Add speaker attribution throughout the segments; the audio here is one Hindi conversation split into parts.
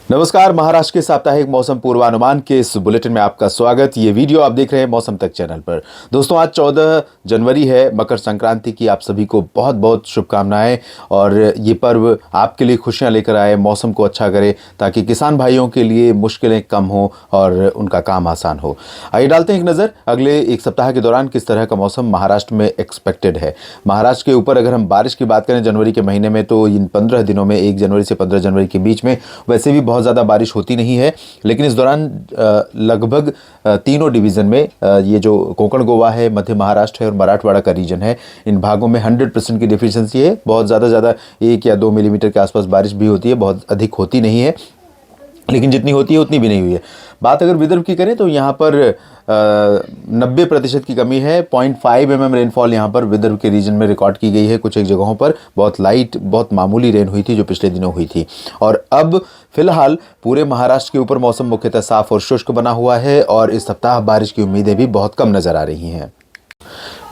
Speaker 1: नमस्कार, महाराष्ट्र के साप्ताहिक मौसम पूर्वानुमान के इस बुलेटिन में आपका स्वागत। ये वीडियो आप देख रहे हैं मौसम तक चैनल पर। दोस्तों, आज 14 जनवरी है, मकर संक्रांति की आप सभी को बहुत बहुत शुभकामनाएं। और ये पर्व आपके लिए खुशियां लेकर आए, मौसम को अच्छा करे ताकि किसान भाइयों के लिए मुश्किलें कम हो और उनका काम आसान हो। आइए डालते हैं एक नज़र अगले एक सप्ताह के दौरान किस तरह का मौसम महाराष्ट्र में एक्सपेक्टेड है। महाराष्ट्र के ऊपर अगर हम बारिश की बात करें जनवरी के महीने में, तो इन 15 दिनों में 1 जनवरी से 15 जनवरी के बीच में वैसे भी बहुत ज़्यादा बारिश होती नहीं है, लेकिन इस दौरान लगभग तीनों डिवीज़न में ये जो कोंकण गोवा है, मध्य महाराष्ट्र है और मराठवाड़ा का रीजन है, इन भागों में 100% की डेफिशिएंसी है। बहुत ज़्यादा 1 या 2 मिलीमीटर के आसपास बारिश भी होती है, बहुत अधिक होती नहीं है, लेकिन जितनी होती है उतनी भी नहीं हुई है। बात अगर विदर्भ की करें तो यहाँ पर 90% की कमी है। 0.5 mm रेनफॉल यहाँ पर विदर्भ के रीजन में रिकॉर्ड की गई है। कुछ एक जगहों पर बहुत लाइट, बहुत मामूली रेन हुई थी जो पिछले दिनों हुई थी। और अब फिलहाल पूरे महाराष्ट्र के ऊपर मौसम मुख्यतः साफ और शुष्क बना हुआ है और इस सप्ताह बारिश की उम्मीदें भी बहुत कम नज़र आ रही हैं।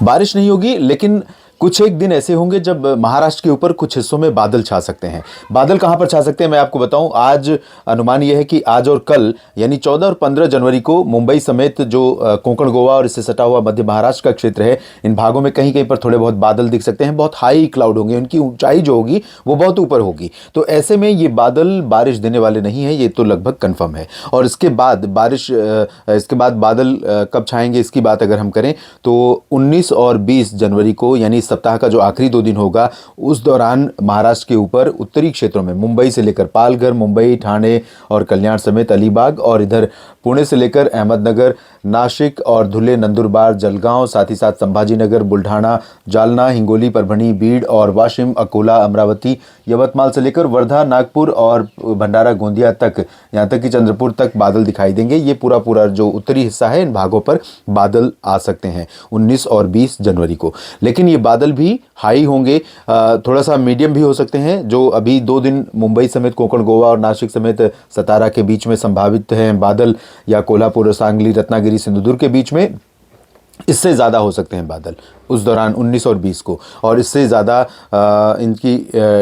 Speaker 1: बारिश नहीं होगी, लेकिन कुछ एक दिन ऐसे होंगे जब महाराष्ट्र के ऊपर कुछ हिस्सों में बादल छा सकते हैं। बादल कहां पर छा सकते हैं मैं आपको बताऊं। आज अनुमान यह है कि आज और कल यानी 14 और 15 जनवरी को मुंबई समेत जो कोंकण गोवा और इससे सटा हुआ मध्य महाराष्ट्र का क्षेत्र है, इन भागों में कहीं कहीं पर थोड़े बहुत बादल दिख सकते हैं। बहुत हाई क्लाउड होंगे, उनकी ऊंचाई जो होगी वो बहुत ऊपर होगी, तो ऐसे में ये बादल बारिश देने वाले नहीं है, ये तो लगभग कन्फर्म है। और इसके बाद बादल कब छाएंगे इसकी बात अगर हम करें तो 19 और 20 जनवरी को यानी सप्ताह का जो आखिरी 2 दिन होगा, उस दौरान महाराष्ट्र के ऊपर उत्तरी क्षेत्रों में मुंबई से लेकर पालघर, मुंबई, ठाणे और कल्याण समेत अलीबाग, और इधर पुणे से लेकर अहमदनगर, नासिक और धुले, नंदुरबार, जलगांव, साथ ही साथ संभाजीनगर, बुल्ढाणा, जालना, हिंगोली, परभणी, बीड और वाशिम, अकोला, अमरावती, यवतमाल से लेकर वर्धा, नागपुर और भंडारा, गोंदिया तक, यहाँ तक कि चंद्रपुर तक बादल दिखाई देंगे। ये पूरा जो उत्तरी हिस्सा है, इन भागों पर बादल आ सकते हैं 19 और 20 जनवरी को। लेकिन ये बादल भी हाई होंगे, थोड़ा सा मीडियम भी हो सकते हैं। जो अभी 2 दिन मुंबई समेत कोंकण गोवा और नासिक समेत सतारा के बीच में संभावित हैं बादल, या कोल्हापुर, सांगली, रत्नागिरी, सिंधुदुर्ग के बीच में, इससे ज़्यादा हो सकते हैं बादल उस दौरान 19 और 20 को, और इससे ज़्यादा इनकी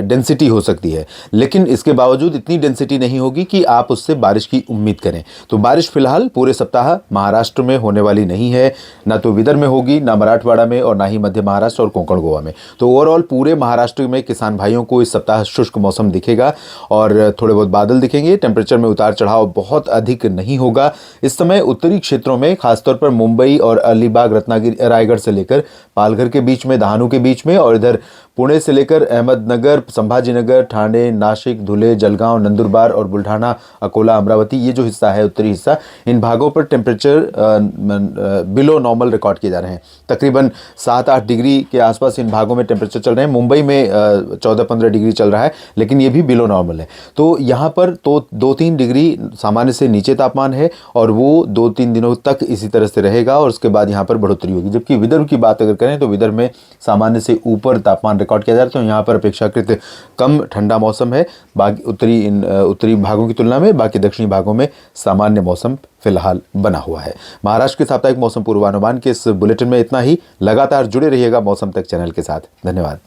Speaker 1: डेंसिटी हो सकती है। लेकिन इसके बावजूद इतनी डेंसिटी नहीं होगी कि आप उससे बारिश की उम्मीद करें। तो बारिश फिलहाल पूरे सप्ताह महाराष्ट्र में होने वाली नहीं है, ना तो विदर्भ में होगी, ना मराठवाड़ा में, और ना ही मध्य महाराष्ट्र और कोंकण गोवा में। तो ओवरऑल पूरे महाराष्ट्र में किसान भाइयों को इस सप्ताह शुष्क मौसम दिखेगा और थोड़े बहुत बादल दिखेंगे। टेम्परेचर में उतार चढ़ाव बहुत अधिक नहीं होगा। इस समय उत्तरी क्षेत्रों में खासतौर पर मुंबई और अलीबाग, रत्नागिरी, रायगढ़ से लेकर पालघर के बीच में, दहानू के बीच में, और इधर पुणे से लेकर अहमदनगर, संभाजीनगर, ठाणे, नासिक, धुले, जलगांव, नंदुरबार और बुल्ढाणा, अकोला, अमरावती, ये जो हिस्सा है उत्तरी हिस्सा, इन भागों पर टेम्परेचर बिलो नॉर्मल रिकॉर्ड किए जा रहे हैं। तकरीबन 7-8 डिग्री के आसपास इन भागों में टेम्परेचर चल रहे हैं। मुंबई में 14-15 डिग्री चल रहा है, लेकिन ये भी बिलो नॉर्मल है। तो यहाँ पर तो 2-3 डिग्री सामान्य से नीचे तापमान है और वो 2-3 दिनों तक इसी तरह से रहेगा और उसके बाद यहाँ पर बढ़ोतरी होगी। जबकि विदर्भ की बात अगर करें तो विदर्भ में सामान्य से ऊपर तापमान रिकॉर्ड किया जा रहा है, तो यहाँ पर अपेक्षाकृत कम ठंडा मौसम है बाकी उत्तरी भागों की तुलना में। बाकी दक्षिणी भागों में सामान्य मौसम फिलहाल बना हुआ है। महाराष्ट्र के साप्ताहिक मौसम पूर्वानुमान के इस बुलेटिन में इतना ही। लगातार जुड़े रहिएगा मौसम तक चैनल के साथ। धन्यवाद।